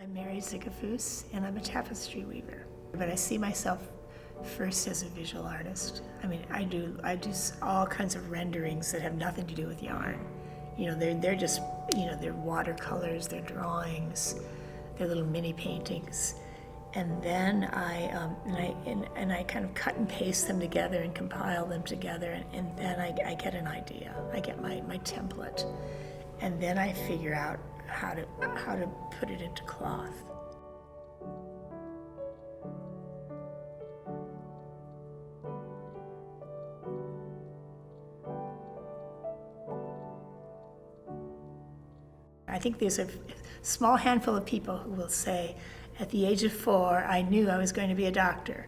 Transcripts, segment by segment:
I'm Mary Zicafoose, and I'm a tapestry weaver. But I see myself first as a visual artist. I mean, I do all kinds of renderings that have nothing to do with yarn. You know, they're just, you know, they're watercolors, they're drawings, they're little mini paintings. And then I kind of cut and paste them together and compile them together, and then I get an idea. I get my template, and then I figure out how to put it into cloth. I think there's a small handful of people who will say, at the age of 4, I knew I was going to be a doctor,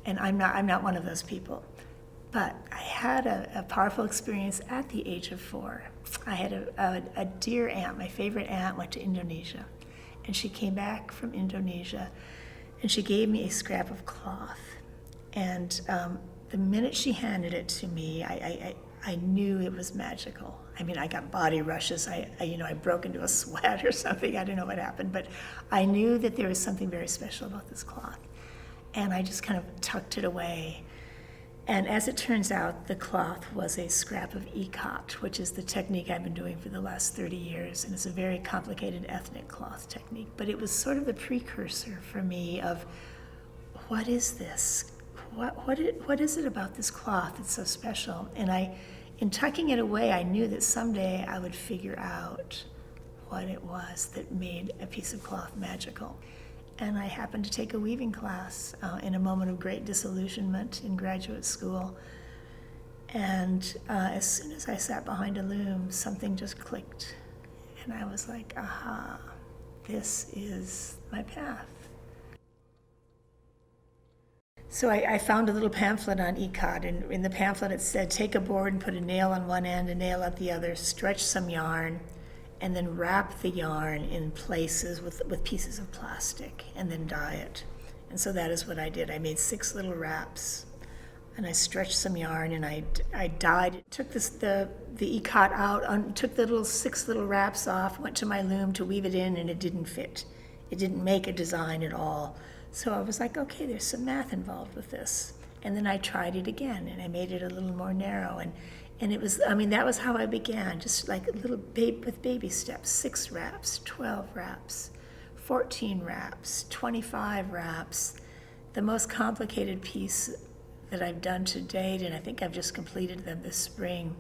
and I'm not one of those people. But I had a powerful experience at the age of 4. I had a dear aunt, my favorite aunt, went to Indonesia, and she came back from Indonesia, and she gave me a scrap of cloth. And the minute she handed it to me, I knew it was magical. I mean, I got body rushes. I broke into a sweat or something. I don't know what happened, but I knew that there was something very special about this cloth. And I just kind of tucked it away. And as it turns out, the cloth was a scrap of ikat, which is the technique I've been doing for the last 30 years. And it's a very complicated ethnic cloth technique. But it was sort of the precursor for me of, what is this? What is it about this cloth that's so special? And in tucking it away, I knew that someday I would figure out what it was that made a piece of cloth magical. And I happened to take a weaving class in a moment of great disillusionment in graduate school. And as soon as I sat behind a loom, something just clicked. And I was like, aha, this is my path. So I found a little pamphlet on ikat, and in the pamphlet it said, take a board and put a nail on one end, a nail at the other, stretch some yarn, and then wrap the yarn in places with pieces of plastic, and then dye it. And so that is what I did. I made 6 little wraps, and I stretched some yarn, and I dyed it. Took the ikat out, took the 6 little wraps off, went to my loom to weave it in, and it didn't fit. It didn't make a design at all. So I was like, okay, there's some math involved with this. And then I tried it again, and I made it a little more narrow. And it was, that was how I began, just like with baby steps, 6 wraps, 12 wraps, 14 wraps, 25 wraps. The most complicated piece that I've done to date, and I think I've just completed them this spring,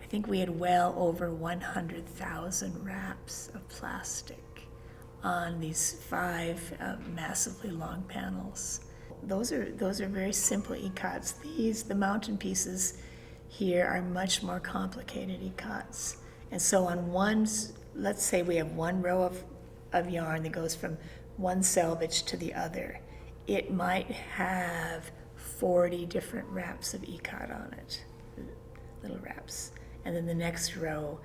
I think we had well over 100,000 wraps of plastic on these 5 massively long panels. Those are very simple ikats. The mountain pieces here are much more complicated ikats. And so on let's say we have one row of yarn that goes from one selvage to the other. It might have 40 different wraps of ikat on it, little wraps. And then the next row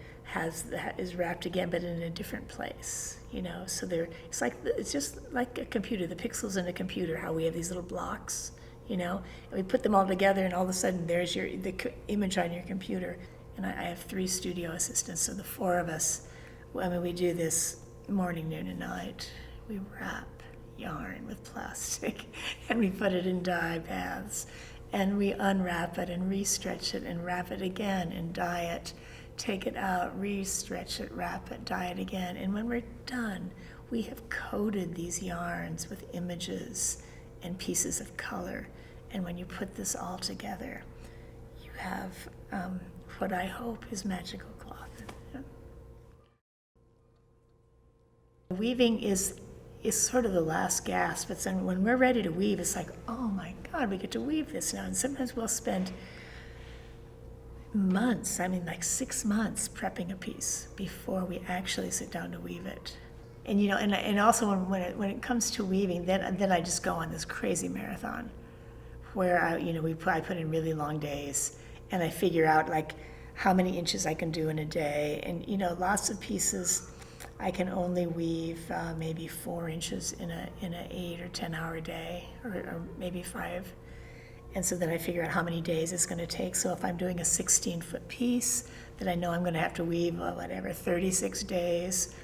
is wrapped again, but in a different place, So it's just like a computer, the pixels in a computer, how we have these little blocks, and we put them all together, and all of a sudden there's the image on your computer. And I have 3 studio assistants, so the 4 of us, we do this morning, noon, and night. We wrap yarn with plastic, and we put it in dye baths, and we unwrap it and re-stretch it and wrap it again and dye it. Take it out, re-stretch it, wrap it, dye it again. And when we're done, we have coated these yarns with images and pieces of color. And when you put this all together, you have what I hope is magical cloth. Yeah. Weaving is sort of the last gasp. It's when we're ready to weave, it's like, oh my God, we get to weave this now. And sometimes we'll spend months, like 6 months prepping a piece before we actually sit down to weave it. And and also when it comes to weaving, then I just go on this crazy marathon where I put in really long days, and I figure out like how many inches I can do in a day. And lots of pieces I can only weave maybe 4 inches in an 8 or 10 hour day, or maybe 5. And so then I figure out how many days it's going to take. So if I'm doing a 16-foot piece that I know I'm going to have to weave, 36 days,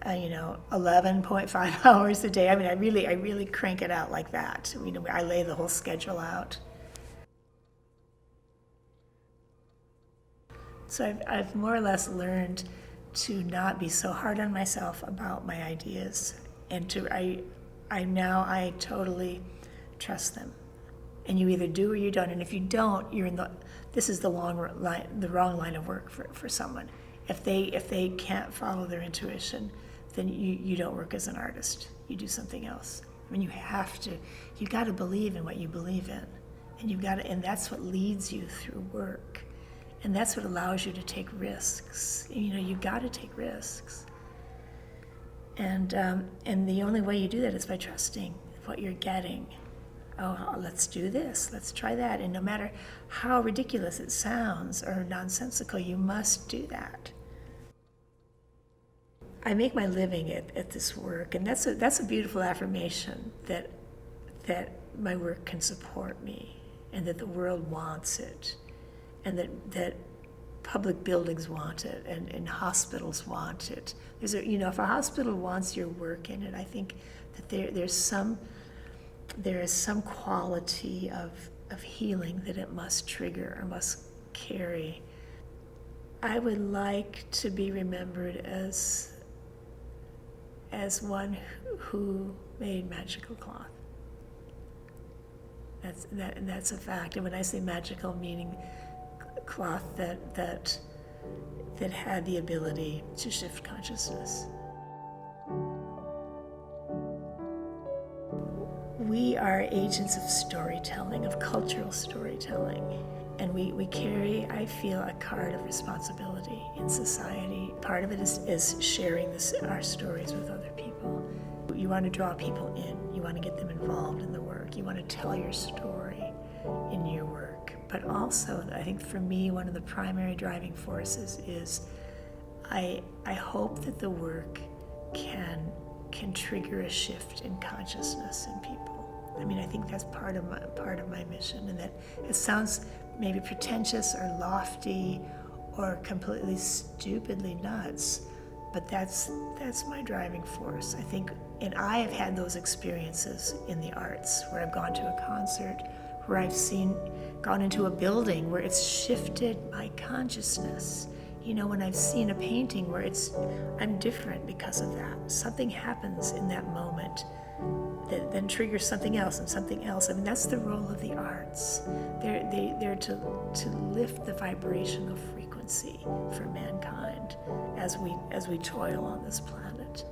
11.5 hours a day. I mean, I really crank it out like that. I lay the whole schedule out. So I've more or less learned to not be so hard on myself about my ideas, and I totally trust them. And you either do or you don't. And if you don't, this is the wrong line of work for someone. If they can't follow their intuition, then you don't work as an artist. You do something else. I mean, you got to believe in what you believe in, and that's what leads you through work, and that's what allows you to take risks. You got to take risks, and the only way you do that is by trusting what you're getting. Oh, let's do this, let's try that. And no matter how ridiculous it sounds or nonsensical, you must do that. I make my living at this work, and that's a beautiful affirmation that my work can support me, and that the world wants it, and that public buildings want it, and hospitals want it. If a hospital wants your work in it, I think that there is some quality of healing that it must trigger or must carry. I would like to be remembered as one who made magical cloth. That's a fact. And when I say magical, meaning cloth that had the ability to shift consciousness. We are agents of storytelling, of cultural storytelling, and we carry, I feel, a card of responsibility in society. Part of it is sharing our stories with other people. You want to draw people in. You want to get them involved in the work. You want to tell your story in your work. But also, I think for me, one of the primary driving forces is I hope that the work can trigger a shift in consciousness in people. I mean, I think that's part of my mission, and that it sounds maybe pretentious or lofty or completely stupidly nuts, but that's my driving force. I think, and I have had those experiences in the arts where I've gone to a concert, where I've gone into a building where it's shifted my consciousness. When I've seen a painting where I'm different because of that. Something happens in that moment that then triggers something else and something else. I mean, that's the role of the arts. They're to lift the vibrational frequency for mankind as we toil on this planet.